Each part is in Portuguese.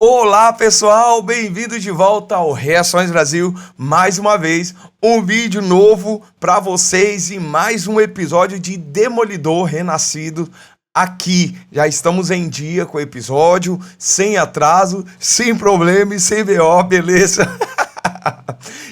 Olá pessoal, bem-vindos de volta ao Reações Brasil. Mais uma vez, um vídeo novo para vocês e mais um episódio de Demolidor Renascido aqui. Já estamos em dia com o episódio, sem atraso, sem problema e sem BO, beleza?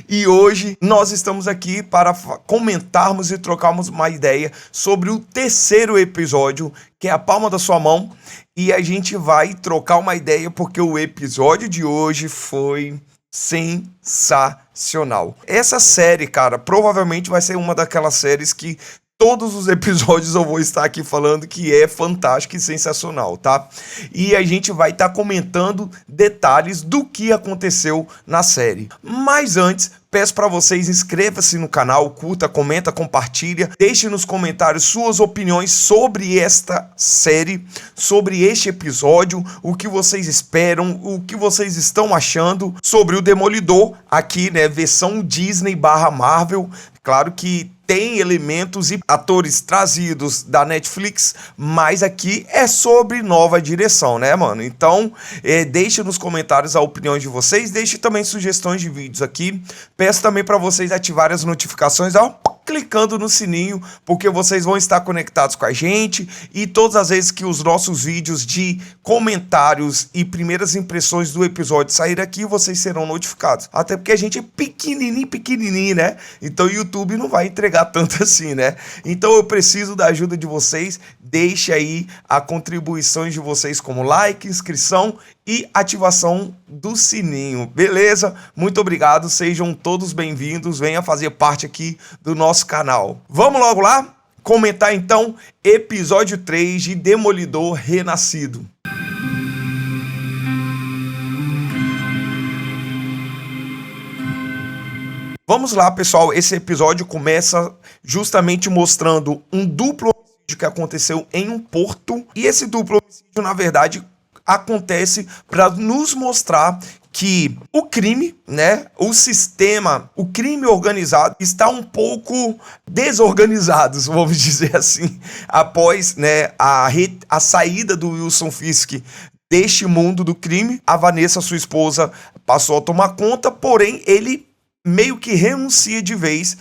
E hoje nós estamos aqui para comentarmos e trocarmos uma ideia sobre o terceiro episódio, que é A Palma da Sua Mão. E a gente vai trocar uma ideia porque o episódio de hoje foi sensacional. Essa série, cara, provavelmente vai ser uma daquelas séries que todos os episódios eu vou estar aqui falando que é fantástico e sensacional, tá? E a gente vai estar comentando detalhes do que aconteceu na série. Mas antes, peço para vocês, inscreva-se no canal, curta, comenta, compartilha, deixe nos comentários suas opiniões sobre esta série, sobre este episódio, o que vocês esperam, o que vocês estão achando sobre o Demolidor, aqui, né, versão Disney/Marvel. Claro que tem elementos e atores trazidos da Netflix, mas aqui é sobre nova direção, né, mano? Então, deixe nos comentários a opinião de vocês, deixe também sugestões de vídeos aqui. Peço também para vocês ativarem as notificações, ó, clicando no sininho, porque vocês vão estar conectados com a gente e todas as vezes que os nossos vídeos de comentários e primeiras impressões do episódio sair aqui, vocês serão notificados. Até porque a gente é pequenininho, né? Então o YouTube não vai entregar tanto assim, né? Então eu preciso da ajuda de vocês. Deixe aí a contribuição de vocês como like, inscrição e ativação do sininho, beleza? Muito obrigado, sejam todos bem-vindos, venha fazer parte aqui do nosso canal. Vamos logo lá? Comentar então episódio 3 de Demolidor Renascido. Vamos lá, pessoal, esse episódio começa justamente mostrando um duplo homicídio que aconteceu em um porto, e esse duplo homicídio, na verdade, acontece para nos mostrar que o crime, né, o sistema, o crime organizado está um pouco desorganizado, vamos dizer assim, após, né, a saída do Wilson Fisk deste mundo do crime. A Vanessa, sua esposa, passou a tomar conta, porém ele meio que renuncia de vez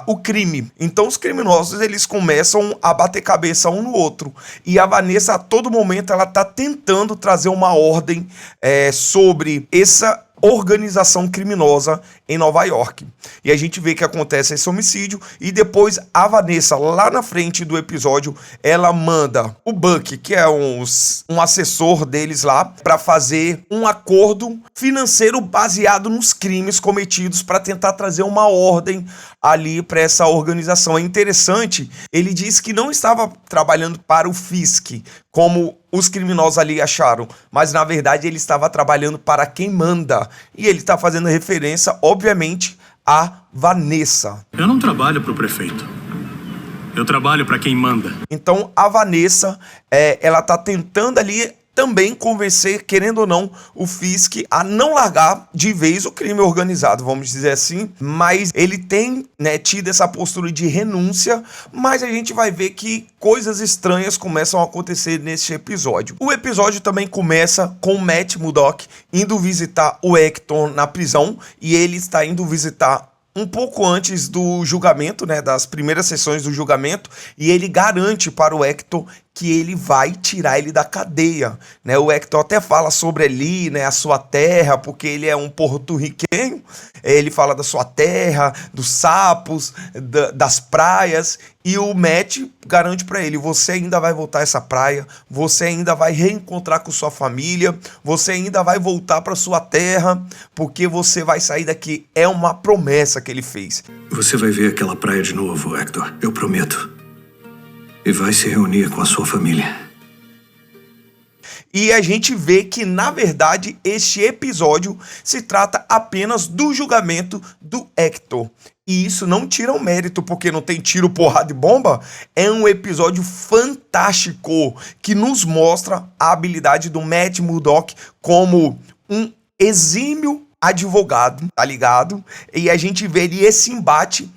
o crime. Então os criminosos, eles começam a bater cabeça um no outro. E a Vanessa, a todo momento, ela tá tentando trazer uma ordem sobre essa organização criminosa em Nova York. E a gente vê que acontece esse homicídio e depois a Vanessa, lá na frente do episódio, ela manda o Buck, que é um assessor deles lá, para fazer um acordo financeiro baseado nos crimes cometidos para tentar trazer uma ordem ali para essa organização. É interessante, ele disse que não estava trabalhando para o Fisk, como os criminosos ali acharam, mas na verdade ele estava trabalhando para quem manda. E ele está fazendo referência, obviamente, a Vanessa. Eu não trabalho para o prefeito. Eu trabalho para quem manda. Então a Vanessa, ela tá tentando ali também convencer, querendo ou não, o Fisk a não largar de vez o crime organizado, vamos dizer assim. Mas ele tem, né, tido essa postura de renúncia, mas a gente vai ver que coisas estranhas começam a acontecer neste episódio. O episódio também começa com o Matt Murdock indo visitar o Hector na prisão, e ele está indo visitar um pouco antes do julgamento, né, das primeiras sessões do julgamento, e ele garante para o Hector que ele vai tirar ele da cadeia, né? O Hector até fala sobre ali, né, a sua terra, porque ele é um porto-riquenho. Ele fala da sua terra, dos sapos, das praias, e o Matt garante para ele: você ainda vai voltar a essa praia, você ainda vai reencontrar com sua família, você ainda vai voltar para sua terra, porque você vai sair daqui. É uma promessa que ele fez. Você vai ver aquela praia de novo, Hector, eu prometo. E vai se reunir com a sua família. E a gente vê que, na verdade, este episódio se trata apenas do julgamento do Hector. E isso não tira o mérito, porque não tem tiro, porrada e bomba. É um episódio fantástico que nos mostra a habilidade do Matt Murdock como um exímio advogado, tá ligado? E a gente vê ali esse embate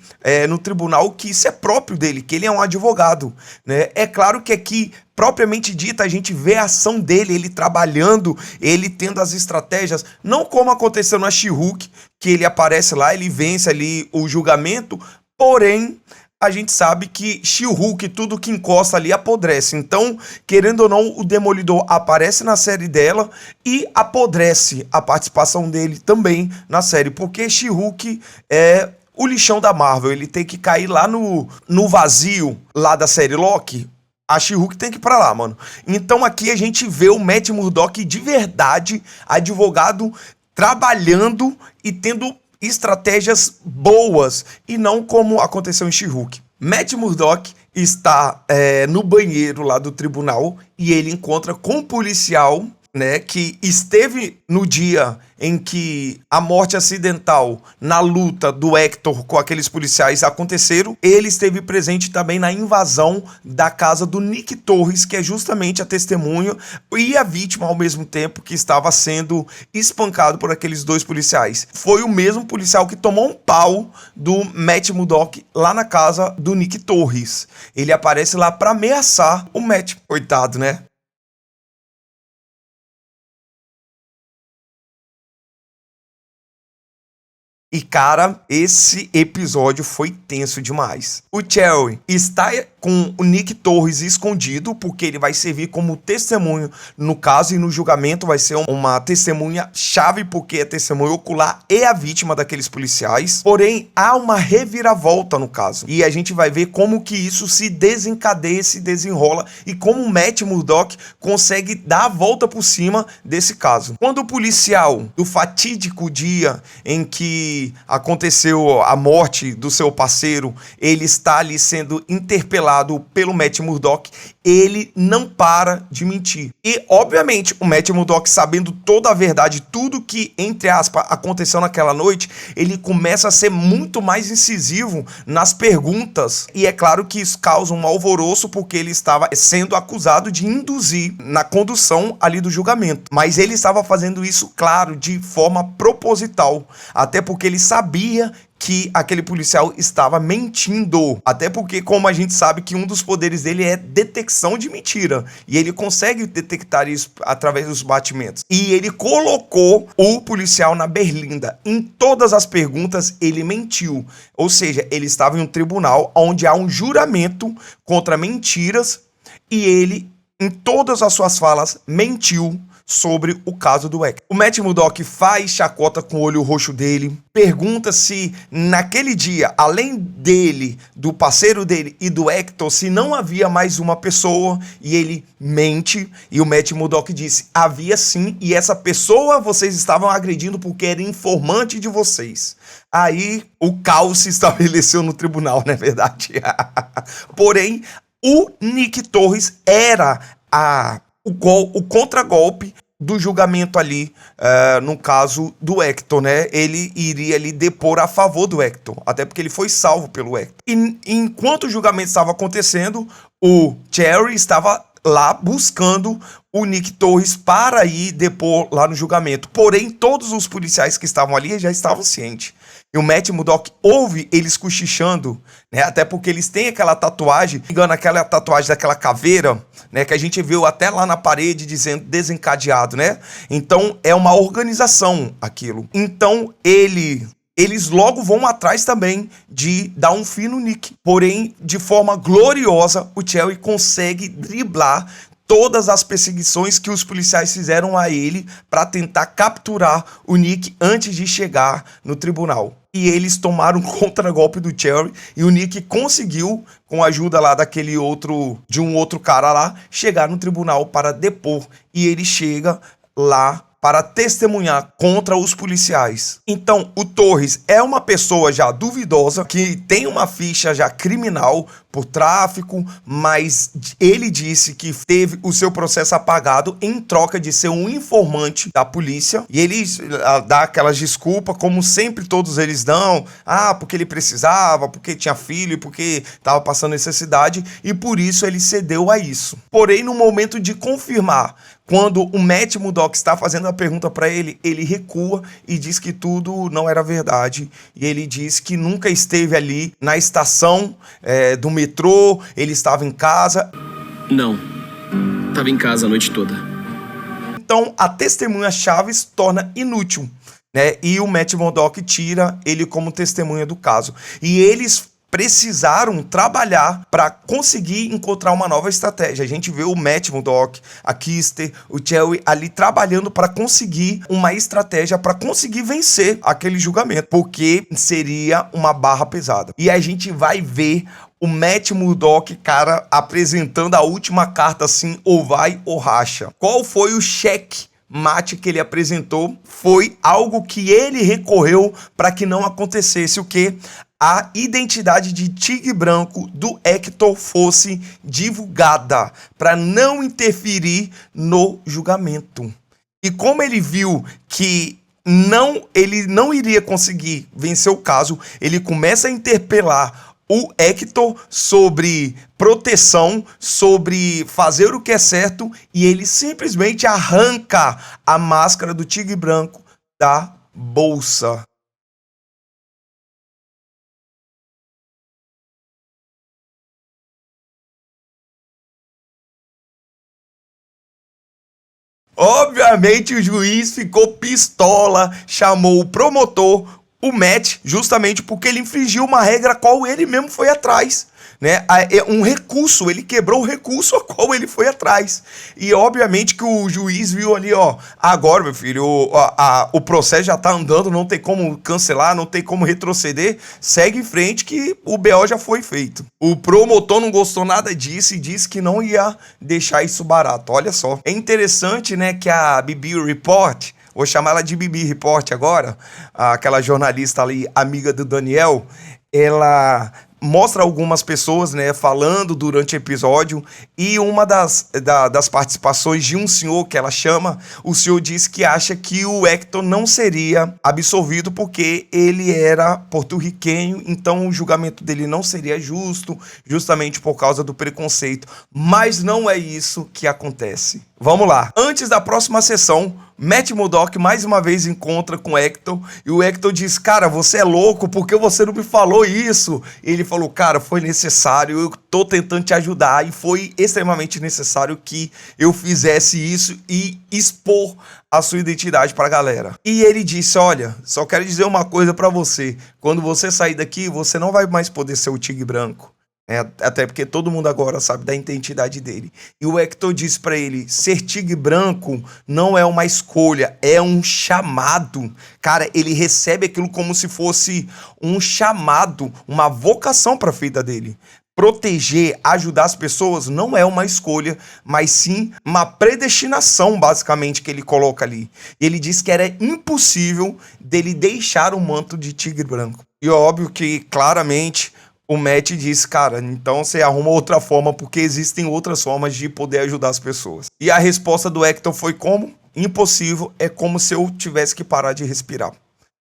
no tribunal, que isso é próprio dele, que ele é um advogado, né? É claro que aqui propriamente dita, a gente vê a ação dele, ele trabalhando, ele tendo as estratégias, não como aconteceu na She-Hulk, que ele aparece lá, ele vence ali o julgamento, porém, a gente sabe que She-Hulk, tudo que encosta ali apodrece. Então, querendo ou não, o Demolidor aparece na série dela e apodrece a participação dele também na série, porque She-Hulk é o lixão da Marvel, ele tem que cair lá no vazio lá da série Loki. A She-Hulk tem que ir pra lá, mano. Então aqui a gente vê o Matt Murdock de verdade, advogado, trabalhando e tendo estratégias boas, e não como aconteceu em She-Hulk. Matt Murdock está no banheiro lá do tribunal e ele encontra com um policial, né, que esteve no dia em que a morte acidental na luta do Hector com aqueles policiais aconteceram. Ele esteve presente também na invasão da casa do Nick Torres, que é justamente a testemunha e a vítima ao mesmo tempo, que estava sendo espancado por aqueles dois policiais. Foi o mesmo policial que tomou um pau do Matt Murdock lá na casa do Nick Torres. Ele aparece lá para ameaçar o Matt, coitado, né? E, cara, esse episódio foi tenso demais. O Cherry está com o Nick Torres escondido, porque ele vai servir como testemunho no caso, e no julgamento vai ser uma testemunha chave, porque é testemunha ocular e a vítima daqueles policiais. Porém, há uma reviravolta no caso. E a gente vai ver como que isso se desencadeia, se desenrola, e como o Matt Murdock consegue dar a volta por cima desse caso. Quando o policial, do fatídico dia em que aconteceu a morte do seu parceiro, ele está ali sendo interpelado pelo Matt Murdock, ele não para de mentir. E, obviamente, o Matt Murdock, sabendo toda a verdade, tudo que, entre aspas, aconteceu naquela noite, ele começa a ser muito mais incisivo nas perguntas. E é claro que isso causa um alvoroço, porque ele estava sendo acusado de induzir na condução ali do julgamento. Mas ele estava fazendo isso, claro, de forma proposital. Até porque ele sabia que aquele policial estava mentindo. Até porque, como a gente sabe, que um dos poderes dele é detecção de mentira. E ele consegue detectar isso através dos batimentos. E ele colocou o policial na berlinda. Em todas as perguntas, ele mentiu. Ou seja, ele estava em um tribunal onde há um juramento contra mentiras. E ele, em todas as suas falas, mentiu sobre o caso do Hector. O Matt Murdock faz chacota com o olho roxo dele, pergunta se naquele dia, além dele, do parceiro dele e do Hector, se não havia mais uma pessoa, e ele mente, e o Matt Murdock disse: havia sim, e essa pessoa vocês estavam agredindo porque era informante de vocês. Aí o caos se estabeleceu no tribunal, não é verdade? Porém, o Nick Torres era o contragolpe do julgamento ali, no caso do Hector, né? Ele iria ali depor a favor do Hector, até porque ele foi salvo pelo Hector. E enquanto o julgamento estava acontecendo, o Cherry estava lá buscando o Nick Torres para ir depor lá no julgamento. Porém, todos os policiais que estavam ali já estavam cientes. E o Matt Murdock ouve eles cochichando, né? Até porque eles têm aquela tatuagem, engano, aquela tatuagem daquela caveira, né? Que a gente viu até lá na parede dizendo desencadeado, né? Então é uma organização aquilo. Então eles logo vão atrás também de dar um fim no Nick. Porém, de forma gloriosa, o Cherry consegue driblar todas as perseguições que os policiais fizeram a ele para tentar capturar o Nick antes de chegar no tribunal. E eles tomaram um contragolpe do Cherry e o Nick conseguiu, com a ajuda lá de um outro cara lá, chegar no tribunal para depor. E ele chega lá para testemunhar contra os policiais. Então, o Torres é uma pessoa já duvidosa, que tem uma ficha já criminal por tráfico, mas ele disse que teve o seu processo apagado em troca de ser um informante da polícia. E ele dá aquelas desculpas, como sempre todos eles dão, porque ele precisava, porque tinha filho, porque estava passando necessidade, e por isso ele cedeu a isso. Porém, no momento de confirmar, quando o Matt Murdock está fazendo a pergunta para ele, ele recua e diz que tudo não era verdade. E ele diz que nunca esteve ali na estação do metrô, ele estava em casa. Não, Tava em casa a noite toda. Então, a testemunha-chave se torna inútil, né? E o Matt Murdock tira ele como testemunha do caso. E eles precisaram trabalhar para conseguir encontrar uma nova estratégia. A gente vê o Matt Murdock, a Kister, o Jerry ali trabalhando para conseguir uma estratégia para conseguir vencer aquele julgamento, porque seria uma barra pesada. E a gente vai ver o Matt Murdock, cara, apresentando a última carta assim, ou vai ou racha. Qual foi o cheque mate que ele apresentou? Foi algo que ele recorreu para que não acontecesse o quê? A identidade de Tigre Branco do Hector fosse divulgada para não interferir no julgamento. E como ele viu que ele não iria conseguir vencer o caso, ele começa a interpelar o Hector sobre proteção, sobre fazer o que é certo, e ele simplesmente arranca a máscara do Tigre Branco da bolsa. Obviamente o juiz ficou pistola, chamou o promotor, o Matt, justamente porque ele infringiu uma regra a qual ele mesmo foi atrás, né? Um recurso, ele quebrou o recurso a qual ele foi atrás. E obviamente que o juiz viu ali, ó, agora, meu filho, o processo já tá andando, não tem como cancelar, não tem como retroceder, segue em frente que o BO já foi feito. O promotor não gostou nada disso e disse que não ia deixar isso barato, olha só. É interessante, né, que a Bibi Report, vou chamar ela de Bibi Report agora, aquela jornalista ali, amiga do Daniel, ela mostra algumas pessoas, né, falando durante o episódio, e uma das participações de um senhor que ela chama, o senhor diz que acha que o Hector não seria absolvido porque ele era porto-riquenho, então o julgamento dele não seria justo, justamente por causa do preconceito. Mas não é isso que acontece. Vamos lá. Antes da próxima sessão, Matt Murdock mais uma vez encontra com o Hector e o Hector diz, cara, você é louco, por que você não me falou isso? E ele falou, cara, foi necessário, eu tô tentando te ajudar e foi extremamente necessário que eu fizesse isso e expor a sua identidade pra galera. E ele disse, olha, só quero dizer uma coisa pra você, quando você sair daqui, você não vai mais poder ser o Tigre Branco. Até porque todo mundo agora sabe da identidade dele. E o Hector disse pra ele, ser Tigre Branco não é uma escolha, é um chamado. Cara, ele recebe aquilo como se fosse um chamado, uma vocação pra vida dele. Proteger, ajudar as pessoas não é uma escolha, mas sim uma predestinação, basicamente, que ele coloca ali. Ele diz que era impossível dele deixar o manto de Tigre Branco. E óbvio que, claramente, o Matt disse, cara, então você arruma outra forma, porque existem outras formas de poder ajudar as pessoas. E a resposta do Hector foi como? Impossível, é como se eu tivesse que parar de respirar.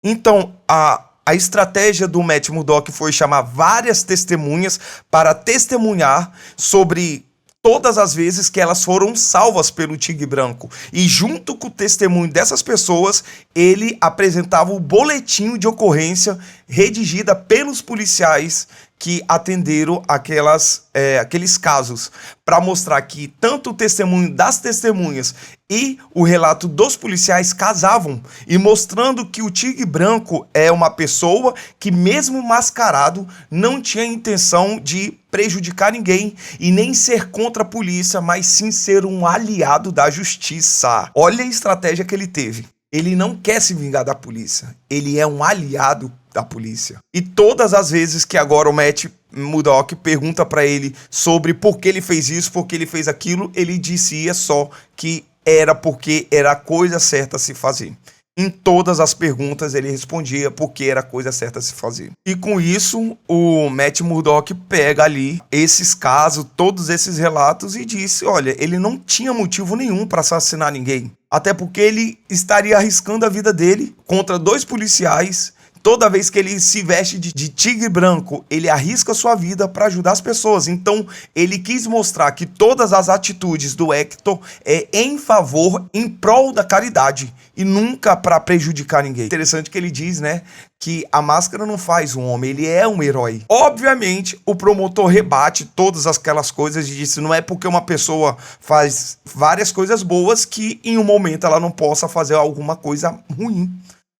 Então, a estratégia do Matt Murdock foi chamar várias testemunhas para testemunhar sobre todas as vezes que elas foram salvas pelo Tigre Branco. E junto com o testemunho dessas pessoas, ele apresentava o boletim de ocorrência redigida pelos policiais que atenderam aqueles casos, para mostrar que tanto o testemunho das testemunhas e o relato dos policiais casavam, e mostrando que o Tigre Branco é uma pessoa que, mesmo mascarado, não tinha intenção de prejudicar ninguém e nem ser contra a polícia, mas sim ser um aliado da justiça. Olha a estratégia que ele teve. Ele não quer se vingar da polícia, ele é um aliado da polícia. E todas as vezes que agora o Matt Murdock pergunta pra ele sobre por que ele fez isso, por que ele fez aquilo, ele dizia só que era porque era a coisa certa a se fazer. Em todas as perguntas ele respondia porque era a coisa certa a se fazer. E com isso, o Matt Murdock pega ali esses casos, todos esses relatos e disse, olha, ele não tinha motivo nenhum para assassinar ninguém. Até porque ele estaria arriscando a vida dele contra 2 policiais Toda vez que ele se veste de tigre branco, ele arrisca sua vida para ajudar as pessoas. Então, ele quis mostrar que todas as atitudes do Hector é em favor, em prol da caridade e nunca para prejudicar ninguém. Interessante que ele diz, né, que a máscara não faz um homem, ele é um herói. Obviamente, o promotor rebate todas aquelas coisas e disse, não é porque uma pessoa faz várias coisas boas que em um momento ela não possa fazer alguma coisa ruim.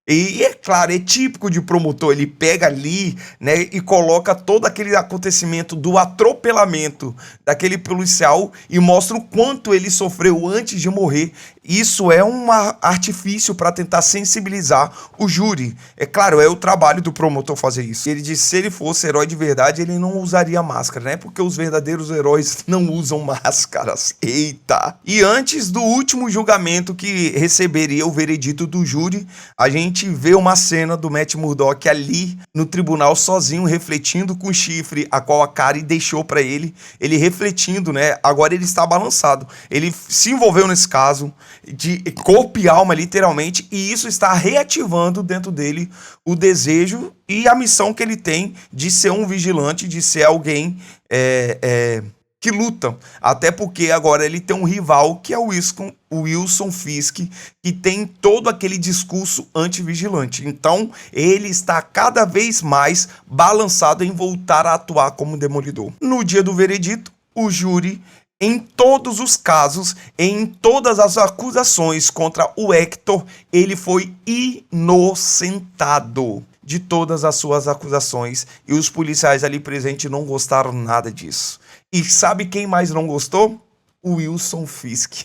E é claro, é típico de promotor, ele pega ali, né, e coloca todo aquele acontecimento do atropelamento daquele policial e mostra o quanto ele sofreu antes de morrer. Isso é um artifício para tentar sensibilizar o júri. É claro, é o trabalho do promotor fazer isso. Ele disse que se ele fosse herói de verdade, ele não usaria máscara, né? Porque os verdadeiros heróis não usam máscaras. Eita! E antes do último julgamento que receberia o veredito do júri, a gente vê uma cena do Matt Murdock ali no tribunal sozinho, refletindo com o chifre, a qual a Karen deixou para ele. Ele refletindo, né? Agora ele está balançado. Ele se envolveu nesse caso de corpo e alma, literalmente, e isso está reativando dentro dele o desejo e a missão que ele tem de ser um vigilante, de ser alguém que luta. Até porque agora ele tem um rival que é o Wilson Fisk, que tem todo aquele discurso anti-vigilante. Então, ele está cada vez mais balançado em voltar a atuar como Demolidor. No dia do veredito, o júri, em todos os casos, em todas as acusações contra o Hector, ele foi inocentado de todas as suas acusações. E os policiais ali presentes não gostaram nada disso. E sabe quem mais não gostou? O Wilson Fisk.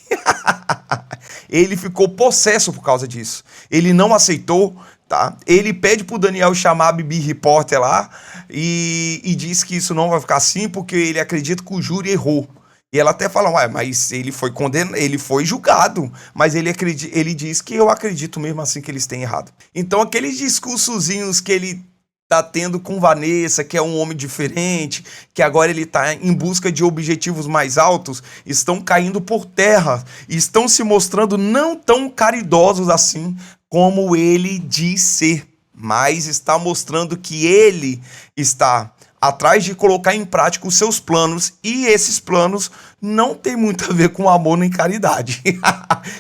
Ele ficou possesso por causa disso. Ele não aceitou, tá? Ele pede pro Daniel chamar a Bibi Repórter lá e diz que isso não vai ficar assim porque ele acredita que o júri errou. E ela até fala, ué, mas ele foi condenado, ele foi julgado, mas ele diz que eu acredito mesmo assim que eles têm errado. Então aqueles discursozinhos que ele tá tendo com Vanessa, que é um homem diferente, que agora ele tá em busca de objetivos mais altos, estão caindo por terra, e estão se mostrando não tão caridosos assim como ele diz ser, mas está mostrando que ele está atrás de colocar em prática os seus planos, e esses planos não tem muito a ver com amor nem caridade,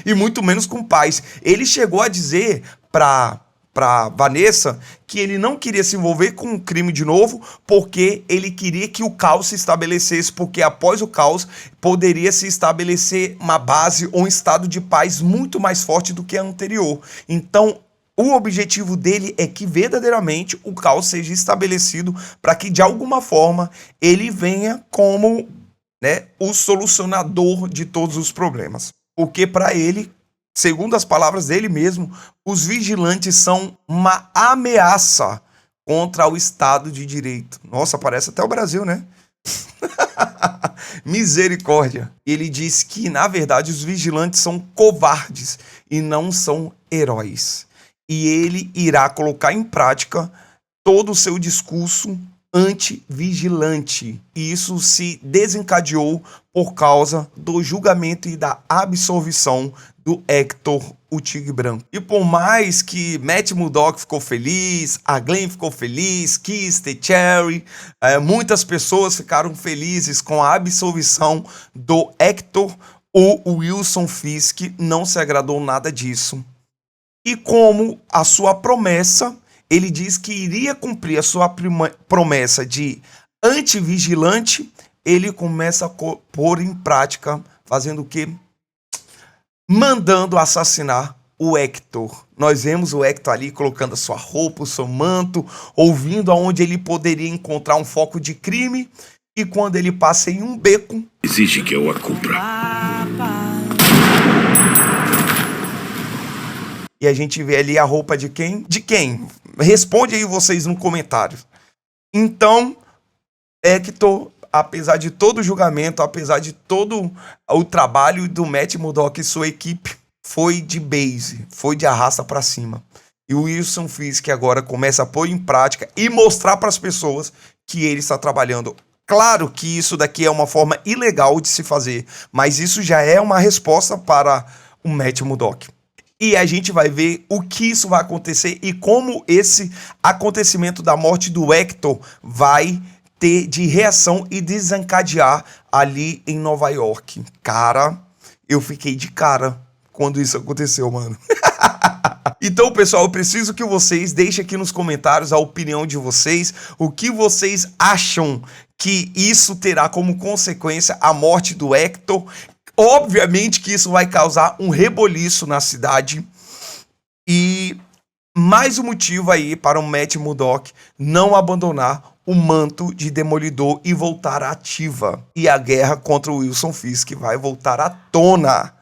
e muito menos com paz. Ele chegou a dizer para Vanessa que ele não queria se envolver com um crime de novo, porque ele queria que o caos se estabelecesse, porque após o caos poderia se estabelecer uma base ou um estado de paz muito mais forte do que a anterior. Então, o objetivo dele é que verdadeiramente o caos seja estabelecido para que de alguma forma ele venha como, né, o solucionador de todos os problemas. Porque para ele, segundo as palavras dele mesmo, os vigilantes são uma ameaça contra o Estado de Direito. Nossa, parece até o Brasil, né? Misericórdia. Ele diz que, na verdade, os vigilantes são covardes e não são heróis. E ele irá colocar em prática todo o seu discurso anti-vigilante. E isso se desencadeou por causa do julgamento e da absolvição do Hector, o Tigre Branco. E por mais que Matt Murdock ficou feliz, a Glenn ficou feliz, Kister, Cherry, muitas pessoas ficaram felizes com a absolvição do Hector, o Wilson Fisk não se agradou nada disso. E como a sua promessa, ele diz que iria cumprir a sua promessa de antivigilante, ele começa a pôr em prática, fazendo o quê? Mandando assassinar o Hector. Nós vemos o Hector ali colocando a sua roupa, o seu manto, ouvindo aonde ele poderia encontrar um foco de crime, e quando ele passa em um beco, exige que eu a cumpra. e a gente vê ali a roupa de quem? De quem? Responde aí vocês no comentário. Então, Hector, apesar de todo o julgamento, apesar de todo o trabalho do Matt Murdock e sua equipe, foi de base, foi de arrasta pra cima. E o Wilson Fisk agora começa a pôr em prática e mostrar para as pessoas que ele está trabalhando. Claro que isso daqui é uma forma ilegal de se fazer, mas isso já é uma resposta para o Matt Murdock. E a gente vai ver o que isso vai acontecer e como esse acontecimento da morte do Hector vai ter de reação e desencadear ali em Nova York. Cara, eu fiquei de cara quando isso aconteceu, mano. Então, pessoal, eu preciso que vocês deixem aqui nos comentários a opinião de vocês, o que vocês acham que isso terá como consequência a morte do Hector. Obviamente que isso vai causar um reboliço na cidade e mais um motivo aí para o Matt Murdock não abandonar o manto de Demolidor e voltar ativa. E a guerra contra o Wilson Fisk vai voltar à tona.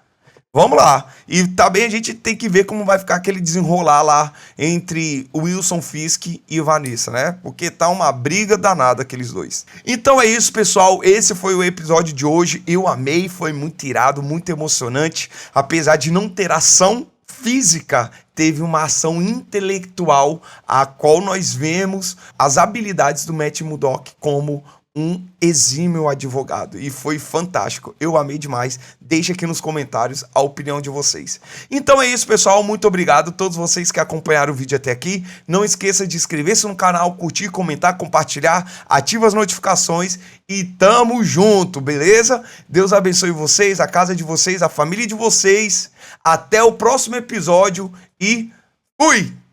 Vamos lá. E também a gente tem que ver como vai ficar aquele desenrolar lá entre o Wilson Fisk e Vanessa, né? Porque tá uma briga danada aqueles dois. Então é isso, pessoal. Esse foi o episódio de hoje. Eu amei, foi muito irado, muito emocionante. Apesar de não ter ação física, teve uma ação intelectual, a qual nós vemos as habilidades do Matt Murdock como um exímio advogado, e foi fantástico, eu amei demais. Deixa aqui nos comentários a opinião de vocês. Então é isso, pessoal, muito obrigado a todos vocês que acompanharam o vídeo até aqui. Não esqueça de inscrever-se no canal, curtir, comentar, compartilhar, ativa as notificações e tamo junto, beleza? Deus abençoe vocês, a casa de vocês, a família de vocês. Até o próximo episódio e fui!